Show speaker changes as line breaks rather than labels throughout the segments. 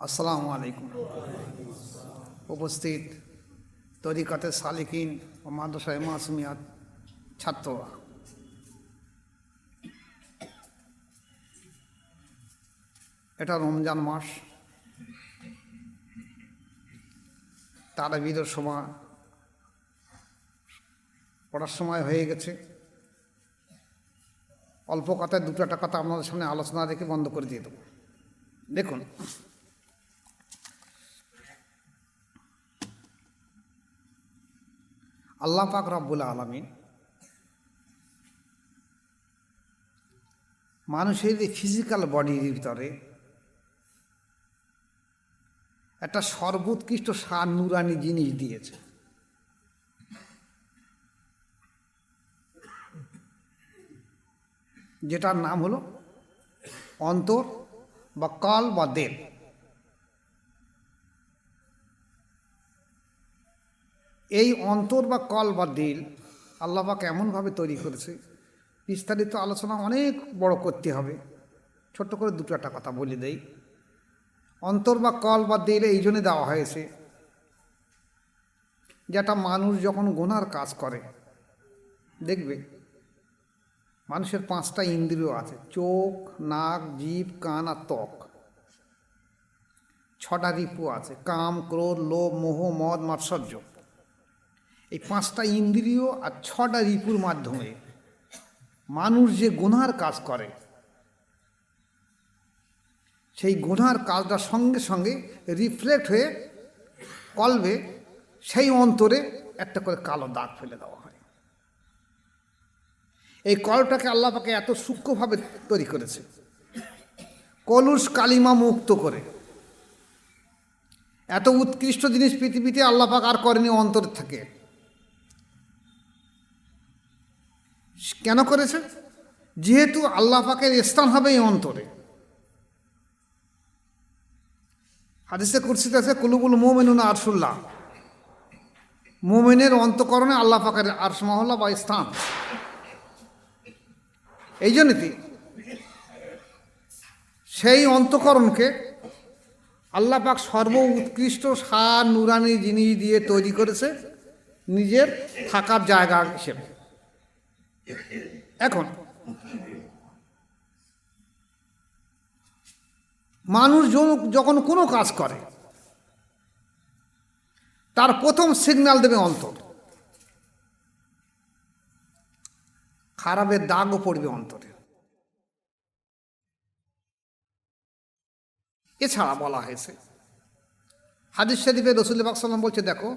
আসসালামু আলাইকুম। উপস্থিত তরিকাতে সালিকিন ও মাদ্রাসায়ে মাসুমিয়াত ছাত্ররা, এটা রমজান মাস, তারাবির সময় পড়ার সময় হয়ে গেছে। অল্প কথায় দুটো একটা কথা আপনাদের সামনে আলোচনা রেখে বন্ধ করে দিয়ে দেবো। দেখুন, আল্লাহ পাক রব্বুল আলামিন মানুষের এই ফিজিক্যাল বডির ভিতরে একটা সর্বোৎকৃষ্ট সার নুরানি জিনিস দিয়েছে, যেটার নাম হলো অন্তর বা কল বা দিল। এই অন্তর বা কল বা দিল আল্লাহ পাক এমনভাবে তৈরি করেছে, বিস্তারিত আলোচনা অনেক বড় করতে হবে, ছোট্ট করে দুটো একটা কথা বলে দেই। অন্তর বা কল বা দিল এই জন্যে দেওয়া হয়েছে, যেটা মানুষ যখন গুনার কাজ করে, দেখবে মানুষের 5টা ইন্দ্রিয় আছে, চোখ, নাক, জিভ, কান আর ত্বক। 6টা রিপু আছে, কাম, ক্রোধ, লোভ, মোহ, মদ, মাৎসর্য। এই 5টা ইন্দ্রিয় আর 6টা রিপুর মাধ্যমে মানুষ যে গুনার কাজ করে, সেই গুনার কাজটা সঙ্গে সঙ্গে রিফ্লেক্ট হয়ে কলবে, সেই অন্তরে একটা করে কালো দাগ ফেলে দেওয়া হয়। এই কলটাকে আল্লাহ পাকে এত সূক্ষ্মভাবে তৈরি করেছে, কলুষ কালিমা মুক্ত করে। এত উৎকৃষ্ট জিনিস পৃথিবীতে আল্লাহ পাক আর করেনি অন্তর থেকে। কেন করেছে? যেহেতু আল্লাহ পাকের স্থান হবে এই অন্তরে। হাদিসে কুরসিতে আছে, কুলুবুল মুমিনুনা আরশুল্লাহ, মুমিনের অন্তঃকরণে আল্লাহ পাকের আরশ মহল্লা বা স্থান। এই জন্যই সেই অন্তঃকরণকে আল্লাহ পাক সর্ব উৎকৃষ্ট সার নুরানি জিনিস দিয়ে তৈরি করেছে নিজের থাকার জায়গা হিসেবে। এখন মানুষ যখন কোনো কাজ করে, তার প্রথম সিগন্যাল দেবে অন্তর। খারাপের দাগও পড়বে অন্তরে। এছাড়া বলা হয়েছে, হাদিস শরীফে রাসূল পাক সাল্লাল্লাহু আলাইহি ওয়াসাল্লাম বলছে, দেখো,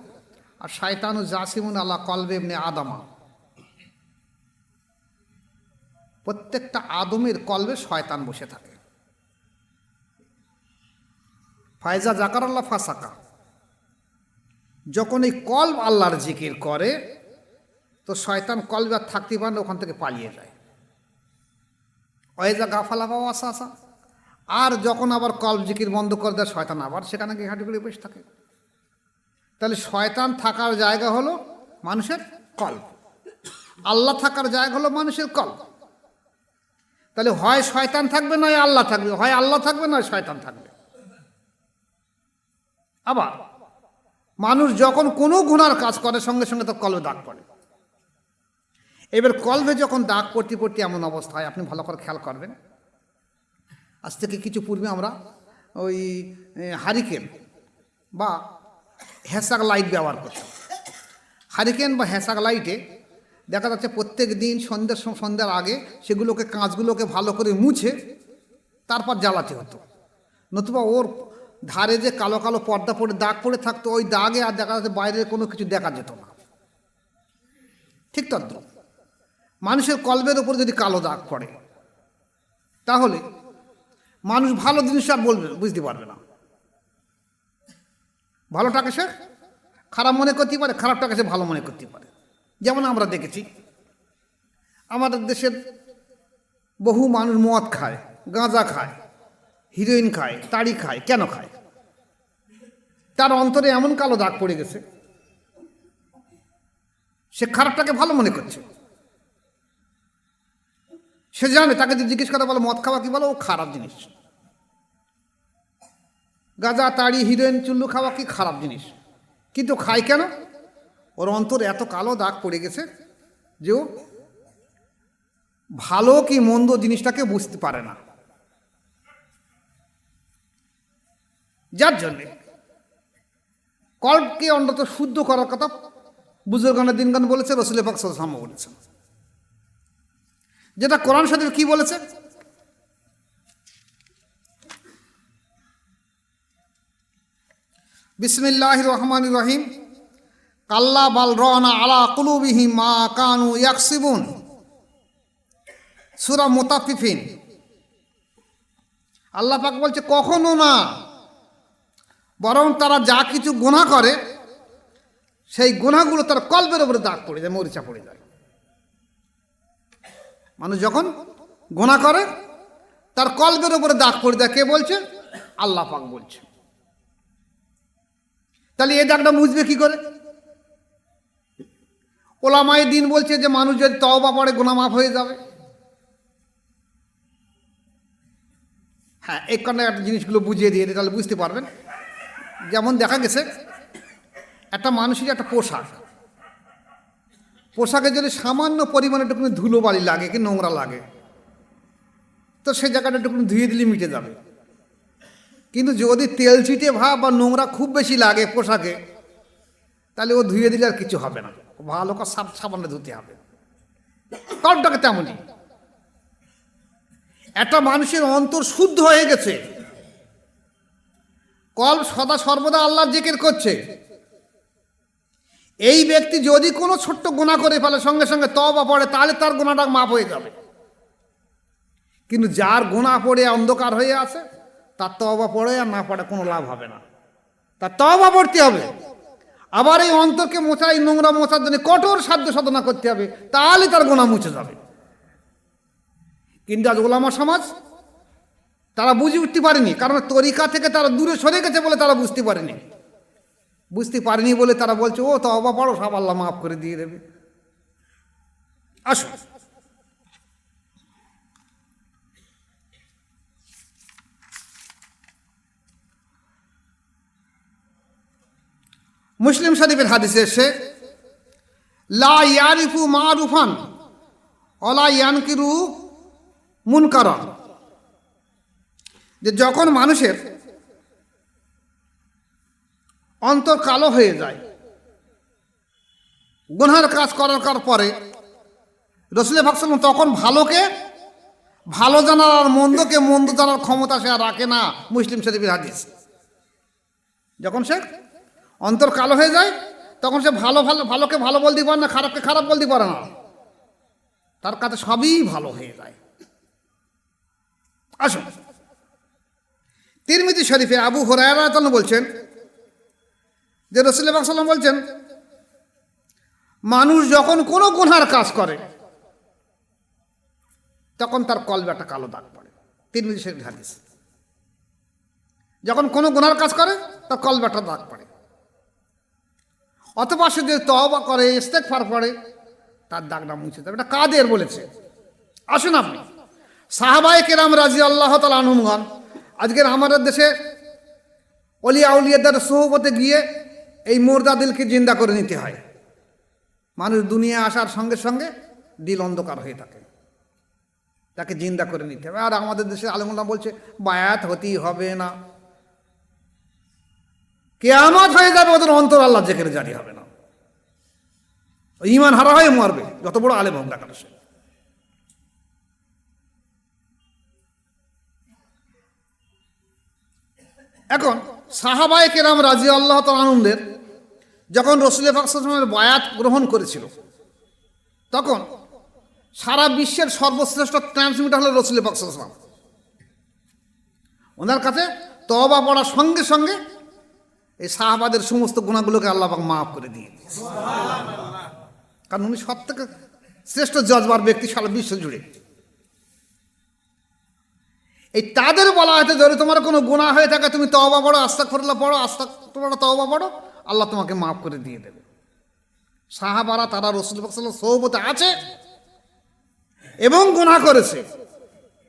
আর শায়তানু জাসিমুন আলা কলবি ইবনে আদমা, প্রত্যেকটা আদমের কলবে শয়তান বসে থাকে। ফায়জা জাকারাল্লাহ ফাসাকা, যখন এই কলব আল্লাহর জিকির করে, তো শয়তান কলবে আর থাকতে পারে না, ওখান থেকে পালিয়ে যায়। ওয়াইজা গাফালা বা ওয়াসাসা, আর যখন আবার কলব জিকির বন্ধ করে দেয়, শয়তান আবার সেখানে গিয়ে হাঁটি করে বসে থাকে। তাহলে শয়তান থাকার জায়গা হলো মানুষের কলব, আল্লাহ থাকার জায়গা হলো মানুষের কলব। তাহলে হয় শয়তান থাকবে, নয় আল্লাহ থাকবে, হয় আল্লাহ থাকবে, নয় শয়তান থাকবে। আবার মানুষ যখন কোনো গুনার কাজ করে, সঙ্গে সঙ্গে তো কলবে দাগ পড়ে। এবার কলবে যখন দাগ পড়তে পড়তে এমন অবস্থা হয়, আপনি ভালো করে খেয়াল করবেন। আজ থেকে কিছু পূর্বে আমরা ওই হারিকেন বা হ্যাসাক লাইট ব্যবহার করতাম। হারিকেন বা হ্যাসাক লাইটে দেখা যাচ্ছে প্রত্যেক দিন সন্ধ্যার আগে সেগুলোকে, কাঁচগুলোকে ভালো করে মুছে তারপর জ্বালাতে হতো, নতুবা ওর ধারে যে কালো কালো পর্দা পড়ে দাগ পড়ে থাকতো, ওই দাগে আর দেখা যাচ্ছে বাইরের কোনো কিছু দেখা যেত না। ঠিক তদ্রুপ মানুষের কলবের ওপর যদি কালো দাগ পড়ে, তাহলে মানুষ ভালো জিনিস আর বুঝতে পারবে না। ভালোটাকে সে খারাপ মনে করতে পারে, খারাপটাকে সে ভালো মনে করতে পারে। যেমন আমরা দেখেছি, আমাদের দেশের বহু মানুষ মদ খায়, গাঁজা খায়, হিরোইন খায়, তাড়ি খায়। কেন খায়? তার অন্তরে এমন কালো দাগ পড়ে গেছে, সে খারাপটাকে ভালো মনে করছে। সে জানে, তাকে যদি জিজ্ঞেস করা বলো মদ খাওয়া কি, বলো ও খারাপ জিনিস। গাঁজা, তাড়ি, হিরোইন, চুল্লু খাওয়া কি খারাপ জিনিস, কিন্তু খায় কেন? ওর অন্তরে এত কালো দাগ পড়ে গেছে যে ও ভালো কি মন্দ জিনিসটাকে বুঝতে পারে না। যার জন্যে কল্পকে অন্তত শুদ্ধ করার কথা বুজুর্গানের দিনগান বলেছে, রসুল পাক সাল্লাল্লাহু আলাইহি ওয়াসাল্লাম বলেছেন, যেটা কোরআন শরীফ কি বলেছে? বিসমিল্লাহির রহমানির রহিম, কাল্লা বাল রানা আলা কুলুবিহিম মা কানু ইয়াকসিবুন, সূরা মুতাফফিফিন। আল্লাহ পাক বলছে কখনো না, বরং তারা যা কিছু গুনাহ করে সেই গুনাহগুলো তার কলবের উপরে দাগ পড়ে যায়, মরিচা পড়ে যায়। মানুষ যখন গুনাহ করে তার কলবের উপরে দাগ পড়ে যায়। কে বলছে? আল্লাহ পাক বলছে। তাহলে এই দাগটা মুছবে কি করে? ওলামায়ে দ্বীন বলছে যে মানুষ যদি তওবা পড়ে গুনাহ মাফ হয়ে যাবে। হ্যাঁ, এই কারণে একটা জিনিসগুলো বুঝিয়ে দিয়ে তাহলে বুঝতে পারবেন। যেমন দেখা গেছে একটা মানুষের একটা পোশাকে যদি সামান্য পরিমাণে একটুখানি ধুলো বালি লাগে কি নোংরা লাগে, তো সেই জায়গাটা একটুখানি ধুয়ে দিলে মিটে যাবে। কিন্তু যদি তেল ছিটে ভাব বা নোংরা খুব বেশি লাগে পোশাকে, তাহলে ও ধুয়ে দিলে আর কিছু হবে না, ভালো করে সাবানে ধুতে হবে। কলটাকে তেমনই একটা মানুষের অন্তর শুদ্ধ হয়ে গেছে, কল্প সদা সর্বদা আল্লাহর জিকির করছে, এই ব্যক্তি যদি কোনো ছোট্ট গুনাহ করে ফেলে সঙ্গে সঙ্গে তওবা পড়ে, তাহলে তার গুনাহটা মাফ হয়ে যাবে। কিন্তু যার গুনাহ পড়ে অন্ধকার হয়ে আছে, তার তওবা পড়ে আর না পড়ে কোনো লাভ হবে না, তার তওবা পড়তে হবে। আবার এই অন্তরকে মোছা, এই নোংরা মোছার জন্য কঠোর সাধ্য সাধনা করতে হবে, তাহলে তার গুনাহ মুছে যাবে। কিন্তু আজ ওলামা সমাজ তারা বুঝে উঠতে পারেনি, কারণ তরিকা থেকে তারা দূরে সরে গেছে বলে তারা বুঝতে পারেনি বলে তারা বলছে ও তওবা পড়ো, সব আল্লাহ মাফ করে দিয়ে দেবে। আসুন, মুসলিম শরীফের হাদিসে এসে লা ইয়ারিফু মারুফান ওয়ালা ইয়ানকিরু মুনকারান, যে যখন মানুষের অন্তর কালো হয়ে যায় গুনাহের কাজ করার পরে, রাসূল পাক সাল্লাল্লাহু আলাইহি ওয়াসাল্লাম তখন ভালোকে ভালো জানার আর মন্দকে মন্দ জানার ক্ষমতা সে আর রাখে না। মুসলিম শরীফের হাদিস, যখন সে অন্তর কালো হয়ে যায় তখন সে ভালোকে ভালো বলতে পারে না, খারাপকে খারাপ বলতে পারে না, তার কাছে সবই ভালো হয়ে যায়। আসুন, তিরমিজি শরীফে আবু হুরায়রা রাদিয়াল্লাহু আনহু বলছেন যে রাসূল পাক সাল্লাল্লাহু আলাইহি ওয়াসাল্লাম বলছেন, মানুষ যখন কোনো গুনাহের কাজ করে তখন তার কলবে একটা কালো দাগ পড়ে। তিরমিজি শরীফের হাদিস, যখন কোনো গুনাহের কাজ করে তার কলবে একটা দাগ পড়ে। অথবা সে যদি তওবা করে, ইস্তেগফার পড়ে, তার দাগটা মুছে যাবে। এটা কাদের বলেছে? আসুন, আপনি সাহাবায়ে কেরাম রাদিয়াল্লাহু তাআলা আনহুম, আজকের আমাদের দেশে অলিয়া উলিয়াদের সোহবতে গিয়ে এই মুর্দা দিলকে জিন্দা করে নিতে হয়। মানুষ দুনিয়া আসার সঙ্গে সঙ্গে দিল অন্ধকার হয়ে থাকে, তাকে জিন্দা করে নিতে হবে। আর আমাদের দেশে আলেমুল্লাহ বলছে বায়াত হতেই হবে না, কিয়ামত হয়ে যাবে, ওদের অন্তর আল্লাহ জিকিরে জারি হবে না, ঈমান হারা হয়ে মরবে, যত বড় আলেম হোক না কেন সে। এখন সাহাবায়ে কেরাম রাদিয়াল্লাহু তাআলা আনহুদের যখন রাসূল পাক সাল্লাল্লাহু আলাইহি ওয়াসাল্লামের বায়াত গ্রহণ করেছিল, তখন সারা বিশ্বের সর্বশ্রেষ্ঠ ট্রান্সমিটার হলো রাসূল পাক সাল্লাল্লাহু আলাইহি ওয়াসাল্লাম। ওনার কাছে তওবা পড়ার সঙ্গে সঙ্গে এই সাহাবাদের সমস্ত গুনাহগুলোকে আল্লাহ পাক মাফ করে দিয়ে দিয়েছে, কারণ উনি সব থেকে শ্রেষ্ঠ জজবার ব্যক্তি সারা বিশ্ব জুড়ে। এই তাদের বলা হয়েছে যদি তোমার কোনো গুনাহ হয়ে থাকে তুমি তওবা পড়ো, আস্তাগফিরুল্লাহ পড়ো, তওবা পড়ো, আল্লাহ তোমাকে মাফ করে দিয়ে দেবে। সাহাবারা তারা রাসূল পাক সাল্লাল্লাহু আলাইহি ওয়াসাল্লামের সোহবতে আছে এবং গুনাহ করেছে,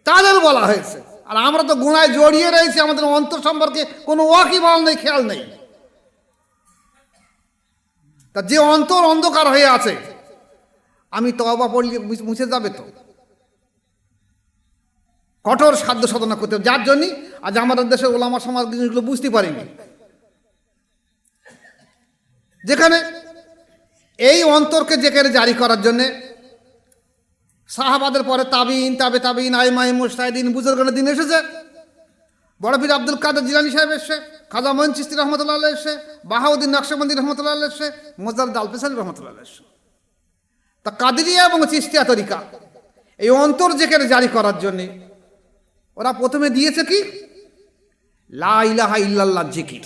তাদের বলা হয়েছে আর আমরা তো গুণায় জড়িয়ে রয়েছি, আমাদের অন্তর সম্পর্কে কোনো ওয়াকিবহাল নেই, খেয়াল নেই। তা যে অন্তর অন্ধকার হয়ে আছে, আমি তওবা পড়লে মুছে যাবে তো? কঠোর সাধ্য সাধনা করতে হবে, যার জন্যই আজ আমাদের দেশের ওলামা সমাজ জিনিসগুলো বুঝতে পারিনি। যেখানে এই অন্তরকে যেখানে জারি করার জন্যে সাহাবাদের পরে তাবিন, তাবে তাবিন, আইমাই মুস্তাহিদিন, বুজুর্গানের দিন এসেছে। বড় পীর আব্দুল কাদের জিলানী সাহেব এসছে, খাজা মঈন চিশতি রহমতুল্লাহ এসছে, বাহাউদ্দিন নকশবন্দি রহমতুল্লাহ এসছে, মোজাদ্দেদ আল-পেশানি রহমতুল্লাহ এসছে। তা কাদেরিয়া এবং চিশতিয়া তরিকা এই অন্তর যেখানে জারি করার জন্যে ওরা প্রথমে দিয়েছে কি? লা ইলাহা ইল্লাল্লাহ জিকির।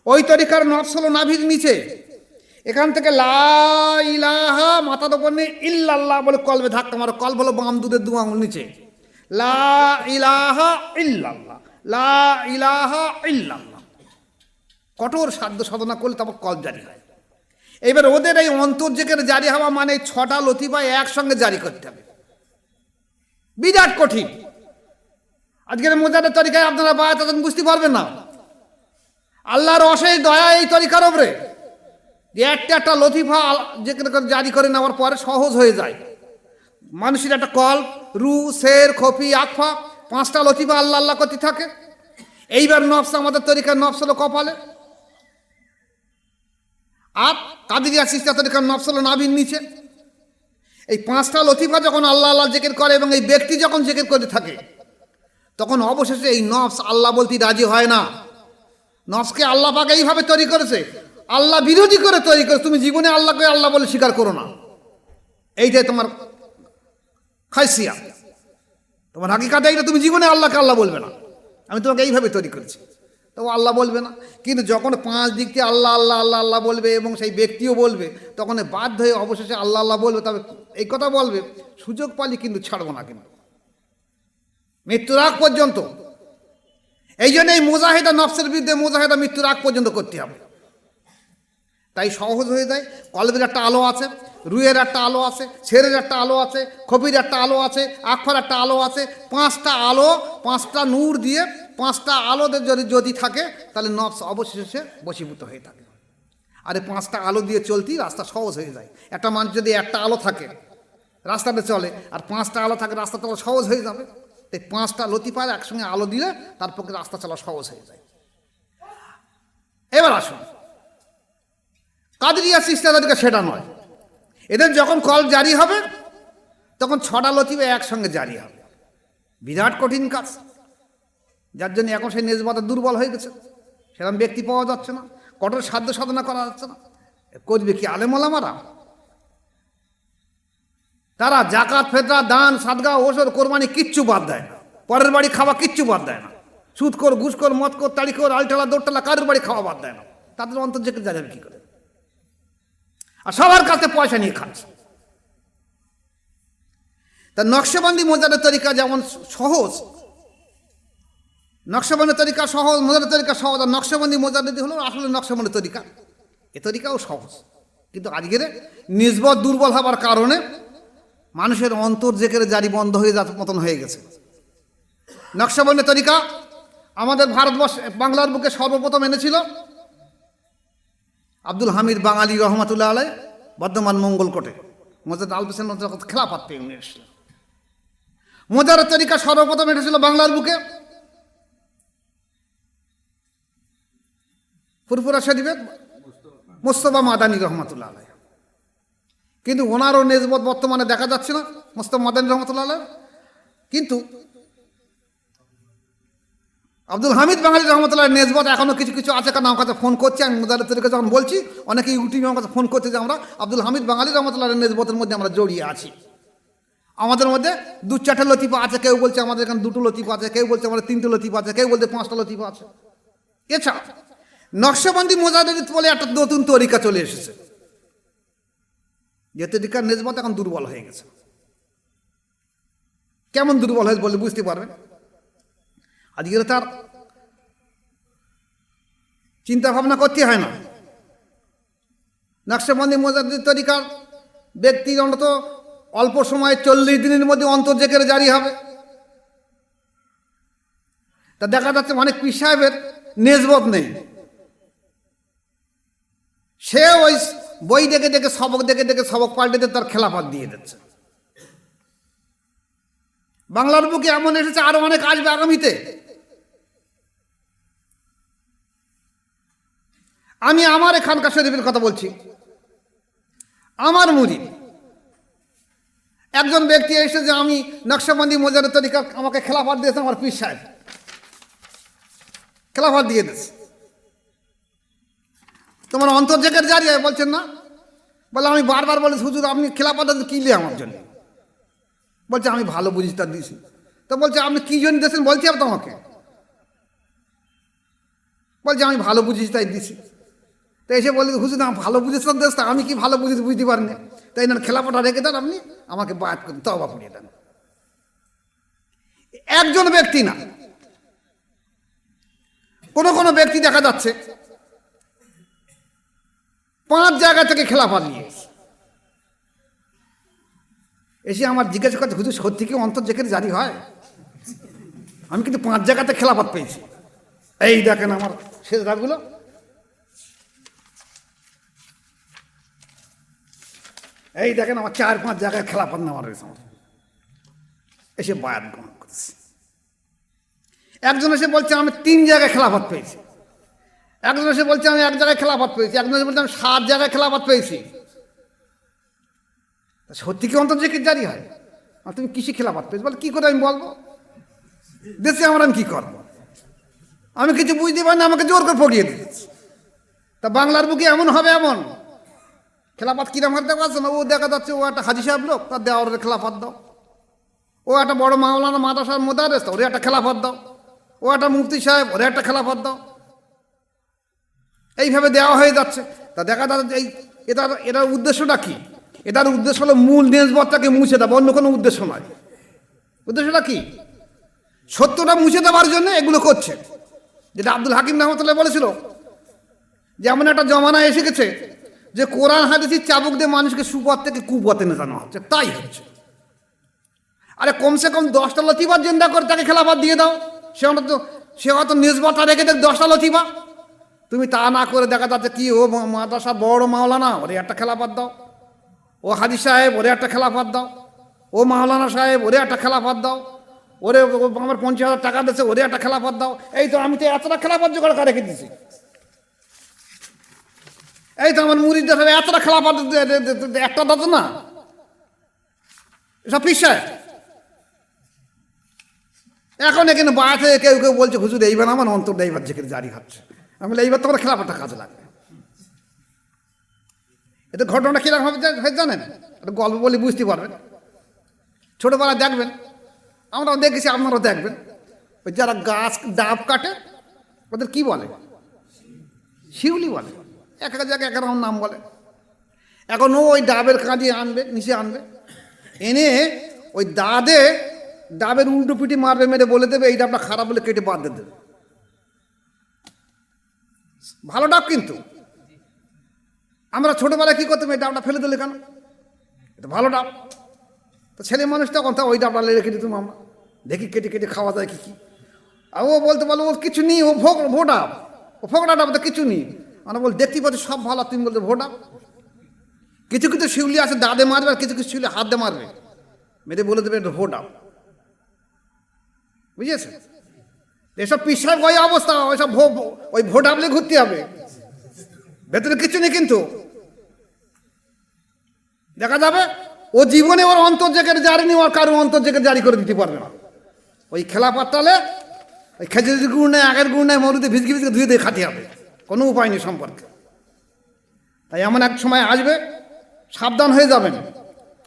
ওই তরিকার নফস হলো নাভির নিচে, এখান থেকে লা ইলাহা মাথার উপর নিয়ে ইল্লাল্লাহ বলে কলবে ধাক্কা মারো। কলব হলো বাম দুধের দু আঙুল নিচে। লা ইলাহা ইল্লাল্লাহ, লা ইলাহা ইল্লাল্লাহ। কঠোর সাধ্য সাধনা করলে তারপর কলব জারি হয়। এবার ওদের এই অন্তর যেখানে জারি হওয়া মানে 6টা লতিফা একসঙ্গে জারি করতে হবে, বিরাট কঠিন। আজকের মোজাদের তরিকায় আপনারা বায়াত আছেন, বুঝতে পারবেন না। আল্লাহর অশেষ দয়া এই তরিকার ওপরে যে একটা লতিফা যেখানে জারি করে নেওয়ার পরে সহজ হয়ে যায়। মানুষের একটা কল, রু, শের, খফি, আকফা, 5টা লতিফা আল্লাহ আল্লাহ করতে থাকে। এইবার নফস, আমাদের তরিকার নফস হলো কপালে, আর কাদেরিয়া চিশতিয়া তরিকার নফস হলো নাভির নিচে। এই 5টা লতিফা যখন আল্লাহ আল্লাহ জিকির করে এবং এই ব্যক্তি যখন জিকির করতে থাকে, তখন অবশেষে এই নফস আল্লাহ বলতে রাজি হয় না। নফসকে আল্লাহ পাক এইভাবে তৈরি করেছে, আল্লাহ বিরোধী করে তৈরি করেছে। তুমি জীবনে আল্লাহকে আল্লাহ বলে স্বীকার করো না, এইটাই তোমার খাইসিয়া, তোমার হাকিকাত এইটা। তুমি জীবনে আল্লাহকে আল্লাহ বলবে না, আমি তোমাকে এইভাবে তৈরি করেছি। তো আল্লাহ বলবে না। কিন্তু যখন 5 দিক থেকে আল্লাহ আল্লাহ আল্লাহ আল্লাহ বলবে এবং সেই ব্যক্তিও বলবে, তখন বাধ্য হয়ে অবশেষে আল্লাহ আল্লাহ বলবে। তবে এই কথা বলবে, সুযোগ পালি কিন্তু ছাড়বো না, কিন্তু মৃত্যুর আগ পর্যন্ত। এই জন্য এই মুজাহিদা নফসের বিরুদ্ধে মুজাহিদা মৃত্যুর আগ পর্যন্ত করতে হবে। তাই সহজ হয়ে যায়। কলবের একটা আলো আছে, রুয়ের একটা আলো আছে, শেরের একটা আলো আছে, খফির একটা আলো আছে, আকফার একটা আলো আছে। 5টা আলো, 5টা নূর দিয়ে 5টা আলোদের যদি থাকে, তাহলে নফস অবশেষে বশীভূত হয়ে থাকে। আর এই 5টা আলো দিয়ে চলতেই রাস্তা সহজ হয়ে যায়। একটা মানুষ যদি একটা আলো থাকে রাস্তাতে চলে, আর 5টা আলো থাকে, রাস্তা চলা সহজ হয়ে যাবে। তাই 5টা লতিফার একসঙ্গে আলো দিলে তার পক্ষে রাস্তা চলা সহজ হয়ে যায়। এবার আসুন, কাদেরিয়া চিশতিয়া তরিকা সেটা নয়। এদের যখন কল জারি হবে, তখন 6টা লতিফা একসঙ্গে জারি হবে। বিরাট কঠিন কাজ, যার জন্য এখন সেই নিসবত দুর্বল হয়ে গেছে। সেরকম ব্যক্তি পাওয়া যাচ্ছে না, কঠোর সাধ্য সাধনা করা যাচ্ছে না। করবে কি আলেম ওলামারা? তারা জাকাত, ফেতরা, দান, সাদগা, ওসর, কোরবানি কিচ্ছু বাদ দেয় না। পরের বাড়ি খাওয়া কিচ্ছু বাদ দেয় না। সুদখোর, ঘুষখোর, মদখোর, তাড়িখোর, আলটালা, দোরটালা কারোর বাড়ি খাওয়া বাদ দেয় না। তাদের অন্তর যেতে যাবে কি করে? আর সবার কাছে পয়সা নিয়ে খাচ্ছে। তা নকশবন্দি মোজাদের তরিকা যেমন সহজ, নকশবন্দি তরিকা সহজ, মোজাদের তরিকা সহজ। আর নকশবন্দি মোজাদি হলো আসলে নকশবন্দি তরিকা, এ তরিকাও সহজ। কিন্তু আজকের নিসবত দুর্বল হবার কারণে মানুষের অন্তর যেখানে জারি বন্ধ হয়ে যাওয়ার মতন হয়ে গেছে। নকশবন্দি তরিকা আমাদের ভারতবর্ষ, বাংলার বুকে সর্বপ্রথম এনেছিল আব্দুল হামিদ বাঙালি রহমাতুল্লাহ আলাই, বর্ধমান মঙ্গলকোটে। মোজাদ্দেদ আল-পেশানি খেলাফত পেয়ে উনি এসেছিলেন। মোজাদের তরিকা সর্বপ্রথম এসেছিল বাংলার বুকে ফুরফুরা শরীফের মুস্তফা মাদানী রহমাতুল্লাহ আলাই। কিন্তু ওনারও নিসবত বর্তমানে দেখা যাচ্ছে না, মুস্তফা মাদানী রহমাতুল্লাহ আলাই। কিন্তু আব্দুল হামিদ বাঙালি রহমতুল্লাহ নিসবত এখনও কিছু কিছু আছে। কারণ আমার কাছে ফোন করছে, আমি মোজাদের তরিকা যখন বলছি, অনেকে ইউটিউবে আমার কাছে ফোন করছে যে আমরা আব্দুল হামিদ বাঙালি রহমতুল্লাহ নিসবতের মধ্যে আমরা জড়িয়ে আছি। আমাদের মধ্যে 2-4টা লতিফা আছে, কেউ বলছে আমাদের এখানে 2টো লতিফা আছে, কেউ বলছে আমাদের 3টে লতিফা আছে, কেউ বলছে 5টা লতিফা আছে। এছাড়া নকশবন্দি মোজাহিদ বলে একটা নতুন তরিকা চলে এসেছে, যে তরিকার নিসবত এখন দুর্বল হয়ে গেছে। কেমন দুর্বল হয়েছে বলে বুঝতে পারবেন। আজকে তার চিন্তা ভাবনা করতে হয় না। নকশবন্দি মোজাহিদ তরিকার ব্যক্তি অন্তত অল্প সময়ে 40 দিনের মধ্যে অন্তর জেকের জারি হবে। তা দেখা যাচ্ছে অনেক পীর সাহেবের নেসবত নেই, সে ওই বই দেখে দেখে সবক দেখে দেখে সবক পাল্টে দিয়ে তার খেলাফত দিয়ে দিচ্ছে। বাংলার বুকে এমন এসেছে, আরো অনেক আসবে আগামীতে। আমি আমার এখানকার শরীফের কথা বলছি। আমার মুরিদ একজন ব্যক্তি এসে যে আমি নকশবন্দি মজারের তরিকা আমাকে খেলাফত দিয়েছে, আমার পীর সাহেব খেলাফত দিয়ে দিয়েছে। তোমার অন্তর জেকের জারি হয় বলছেন না? বলে আমি বারবার বলেছি হুজুর আপনি খেলাফত কিনলে আমার জন্য। বলছে আমি ভালো বুঝি তার দিয়েছি। তো বলছে আপনি কি জন্য দিয়েছেন বলছি আর তোমাকে। বলছে আমি ভালো বুঝিস তাই দিছি। তো এসে বলি হুজুর আমি ভালো বুঝেছিলাম দেশ, তা আমি কি ভালো বুঝেছি বুঝতে পারিনি, তাই না খেলাফতটা রেখে দেন, আপনি আমাকে বাদ করে তওবা করিয়ে দেন। একজন ব্যক্তি না, কোনো ব্যক্তি দেখা যাচ্ছে 5 জায়গা থেকে খেলাফত নিয়ে এসে আমার জিজ্ঞাসা করছে হুজুর সত্যি কি অন্তর জেকের জারি হয়? আমি কিন্তু 5 জায়গাতে খেলাফত পেয়েছি। এই দেখেন আমার সেজদাগুলো, এই দেখেন আমার 4-5 জায়গায় খেলাফত নেওয়া রয়েছে। আমার এসে বায়াত গ্রহণ করেছে। একজন এসে বলছে আমি 3 জায়গায় খেলাফত পেয়েছি। একজন এসে বলছে আমি 1 জায়গায় খেলাফত পেয়েছি। একজন এসে বলছে আমি 7 জায়গায় খেলাফত পেয়েছি। সত্যি কি অন্তর জেকের জারি হয়? আর তুমি কিসে খেলাফত পেয়েছি? বলে কি করে আমি বলবো, দেশে আমার আমি কি করবো? আমি কিছু বুঝতে পারি না, আমাকে জোর করে ফকিয়ে দিয়েছি। তা বাংলার বুকে এমন হবে, এমন খেলাফত কিরম হাতে দেখা যাচ্ছে না? ও দেখা যাচ্ছে ও একটা হাজি সাহেব লোক, তার দেওয়ার খেলাফত দাও। ও একটা বড় মাওলানা মাদ্রাসার মোদারেস, ওরে একটা খেলাফত দাও। ও একটা মুফতি সাহেব, ওরে একটা খেলাফত দাও। এইভাবে দেওয়া হয়ে যাচ্ছে। তা দেখা যাচ্ছে এই এটার উদ্দেশ্যটা কি? এটার উদ্দেশ্য হলো মূল নেসবতটাকে মুছে দেওয়া, অন্য কোনো উদ্দেশ্য নয়। উদ্দেশ্যটা কি? সত্যটা মুছে দেওয়ার জন্য এগুলো করছে। যেটা আব্দুল হাকিম রহমতুল্লাহ বলেছিল যে এমন একটা জমানা এসে গেছে যে কোরআন হাদিসের চাবুক দিয়ে মানুষকে সুপথ থেকে কুপথে নেতানো হচ্ছে, তাই হচ্ছে। আরে কমসে কম 10টা লতিফা জিন্দা করে তাকে খেলাফত দিয়ে দাও। সে হয়তো নেসবতটা রেখে দেখ 10টা লতিফা। তুমি তা না করে দেখা যাচ্ছে কি ও মাদ্রাসা বড় মাওলানা, ওরে একটা খেলাফত দাও। ও হাজি সাহেব, ওরে একটা খেলাফত দাও। ও মাওলানা সাহেব, ওরে একটা খেলাফত দাও। ওরে আমার 50,000 টাকা দিচ্ছে, ওরে একটা খেলাফত দাও। এই তো আমি তো এতটা খেলাফত জোগাড় করে রেখে দিয়েছি। এই তো আমার মুরিদদের এতটা খেলাফত একটা দাও না, সব পীর সাহেব। এখন এখানে বায়াতে কেউ কেউ বলছে হুজুর এইবার আমার অন্তরটা এইবার জেকের জারি হচ্ছে। আমি বলি এইবার তোমার খেলাফতটা কাজে লাগবে। এতে ঘটনাটা কিরকম হবে জানেন? একটা গল্প বলে বুঝতে পারবেন। ছোটবেলায় দেখবেন, আমরাও দেখেছি, আপনারাও দেখবেন, ওই যারা গাছ ডাব কাটে ওদের কি বলে? শিউলি বলে। এক এক জায়গায় এক রকম নাম বলে। এখন ও ওই ডাবের কাঁদি আনবে, নিচে আনবে, এনে ওই ডাবের উল্টো পিটি মারবে, মেরে বলে দেবে এই ডাবটা খারাপ বলে কেটে বাদ দিয়ে দেবে। ভালো ডাব কিন্তু। আমরা ছোটবেলায় কি করতাম, এই ডাবটা ফেলে দিলে কেন? এটা ভালো ডাব। তো ছেলে মানুষ তখন তা ওই ডাবটা রেখে দিতাম আমরা, দেখি কেটে কেটে খাওয়া যায় কি। আর ও বলতে বলো ও কিছু নেই, ও ভোডাব, ও ফোকড়া ডাব, তো কিছু নেই। আমরা বল দেখতেই পাচ্ছি সব ভালো, তুমি বলছো ভোডাব। কিছু কিছু শিউলি আছে দাঁতে মারবে, আর কিছু কিছু শিউলি হাত দিয়ে মারবে, মেরে বলে দেবে এটা ভোডাব। বুঝেছে? এসব পীর সাহেব ওই অবস্থা, ওইসব ওই ভোডাবলে ঘুরতে হবে, ভেতরে কিছু নেই। কিন্তু দেখা যাবে ও জীবনে ওর অন্তর জেকের জারি নেই, ওর কারো অন্তর জেকের জারি করে দিতে পারবে না। ওই খেলাফত তালে ওই খেজুরির গুড় নেয়, আগের গুড় নেয়, মরুতে ভিজকে ভিজকে ধুয়ে দিয়ে খাতে হবে, কোনো উপায় নেই সম্পর্কে। তাই এমন এক সময় আসবে, সাবধান হয়ে যাবেন।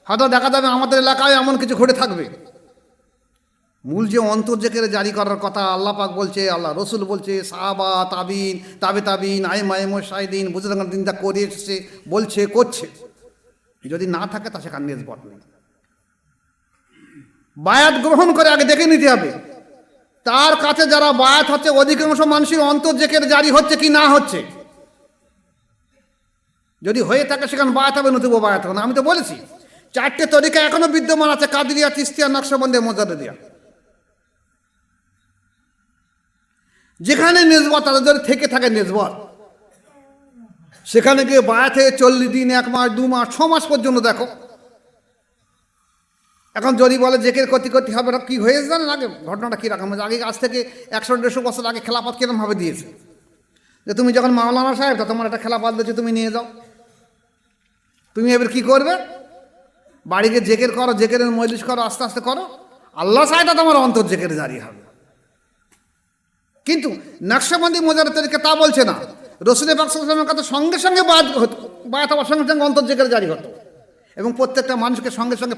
হয়তো দেখা যাবে আমাদের এলাকায় এমন কিছু ঘটে থাকবে। মূল যে অন্তর জেকের জারি করার কথা আল্লাহ পাক বলছে, আল্লাহ রসুল বলছে, সাহাবা তাবিন তাবিন আইমাইম শাহিদিন বুজুর্গান দিন যা করে এসেছে, বলছে, করছে, যদি না থাকে তা সেখানে নেসবত নেই। বায়াত গ্রহণ করে আগে দেখে নিতে হবে তার কাছে যারা বায়াত হচ্ছে অধিকাংশ মানুষের অন্তর জেকের জারি হচ্ছে কি না হচ্ছে। যদি হয়ে থাকে সেখানে বায়াত হবে, নতুবা বায়াত হবে না। আমি তো বলেছি 4টে তরিকা এখনো বিদ্যমান আছে, কাদিরিয়া, চিশতিয়া, নকশবন্দি, মোজাদ্দেদিয়া। যেখানে নেজবত তাদের যদি থেকে থাকে নেজবত, সেখানে গিয়ে বায়াত হয়ে 40 দিন, 1 মাস, 2 মাস, 6 মাস পর্যন্ত দেখো। এখন যদি বলে জেকের ক্ষতি হবে, কি হয়েছে জানেন আগে ঘটনাটা কীরকম হয়েছে? আগে আজ থেকে 100-150 বছর আগে খেলাফত কিরমভাবে দিয়েছে, যে তুমি যখন মাওলানা সাহেব তা তোমার একটা খেলাফত দিয়েছে, তুমি নিয়ে যাও। তুমি এবার কি করবে? বাড়িকে জেকের করো, জেকের মজলিস করো, আস্তে আস্তে করো, আল্লাহ সাহেবটা তোমার অন্তর জেকের জারি হবে। কিন্তু নকশবন্দি মোজারের তরিকা তা বলছে না। রসুল পাক সাল্লাল্লাহু আলাইহি ওয়াসাল্লামের কাছে সঙ্গে সঙ্গে বায়াত হওয়ার সঙ্গে সঙ্গে অন্তর জেকের জারি হতো, এবং প্রত্যেকটা মানুষকে সঙ্গে সঙ্গে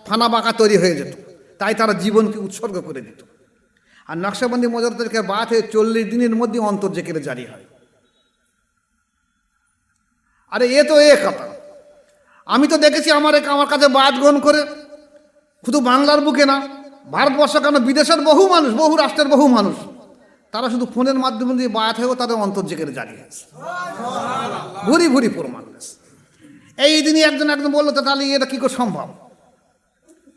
ফানা বাঁকা তৈরি হয়ে যেত, তাই তারা জীবনকে উৎসর্গ করে দিত। আর নকশবন্দি মোজারের তরিকা বায়াত হয়ে 40 দিনের মধ্যে অন্তর জেকের জারি হয়। আরে এ তো কথা। আমি তো দেখেছি আমার কাছে বায়াত গ্রহণ করে শুধু বাংলার বুকে না, ভারতবর্ষ কেন বিদেশের বহু মানুষ, বহু রাষ্ট্রের বহু মানুষ, তারা শুধু ফোনের মাধ্যমে দিয়ে বায়াত হয়েও তাদের অন্তর জেকের জারি হয়েছে। ভুরি ভুরি প্রমাণ। এই দিনই একজন বললো, তো তাহলে এটা কী করে সম্ভব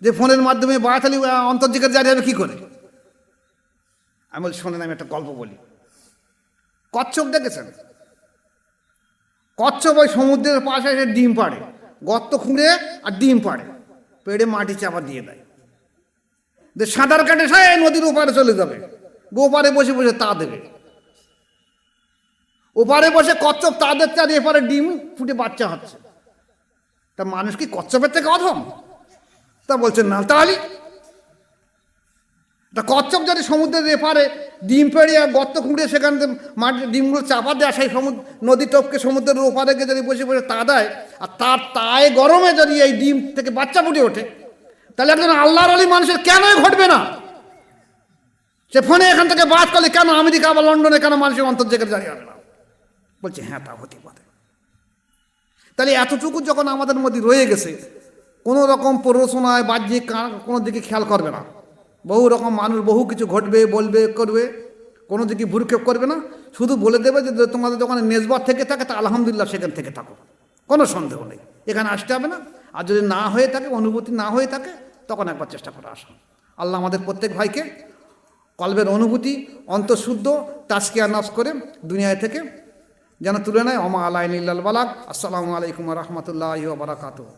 যে ফোনের মাধ্যমে বায়াত হলে অন্তর জেকের জারি হবে কী করে? আমি বলি শোনেন, আমি একটা গল্প বলি। কচ্ছপ দেখেছেন? কচ্ছপ ওই সমুদ্রের পাশে এসে ডিম পাড়ে, গর্ত খুঁড়ে আর ডিম পাড়ে, পেড়ে মাটি চাপা দিয়ে দেয়, যে সাঁতার কাটে সে নদীর ওপারে চলে যাবে, ওপারে বসে বসে তা দেবে। ওপারে বসে কচ্ছপ তাদের চার এপারে ডিম ফুটে বাচ্চা হচ্ছে। তা মানুষ কি কচ্ছপের থেকে অধম? তা বলছেন না। তাহলে তা কচ্ছপ যদি সমুদ্রের এপারে ডিম পেড়ে আর গর্ত খুঁড়ে সেখান থেকে মাটি ডিমগুলো চাপা দেয়, সেই নদী টপকে সমুদ্রের ওপারে গিয়ে যদি বসে বসে তা দেয়, আর তার তায়ে গরমে যদি এই ডিম থেকে বাচ্চা ফুটে ওঠে, তাহলে একজন আল্লাহর ওলি মানুষের কেনই ঘটবে না? সে ফোনে এখান থেকে বাদ করলে কেন আমেরিকা বা লন্ডনে কেন মানুষের অন্তর জেকের জারি হবে না? বলছে হ্যাঁ, তা হতে পারে। তাহলে এতটুকু যখন আমাদের মধ্যে রয়ে গেছে, কোনো রকম প্ররোচনায় বাহ্যিক কোনো দিকে খেয়াল করবে না। বহু রকম মানুষ বহু কিছু ঘটবে, বলবে, করবে, কোনো দিকে ভুরক্ষেপ করবে না। শুধু বলে দেবে যে তোমাদের যখন নেজবত থেকে থাকে তা আলহামদুলিল্লাহ সেখান থেকে থাকো, কোনো সন্দেহ নেই, এখানে আসতে হবে না। আর যদি না হয়ে থাকে, অনুভূতি না হয়ে থাকে, তখন একবার চেষ্টা করে আসুন। আল্লাহ আমাদের প্রত্যেক ভাইকে কলবের অনুভূতি অন্তঃশুদ্ধ তাজকিয়া নফস করে দুনিয়ায় থেকে যেন তুলে নেয়। ওমা আলাইনা ইল্লাল বালাগ। আসসালামু আলাইকুম ওয়া রাহমাতুল্লাহি ওয়া বারাকাতুহু।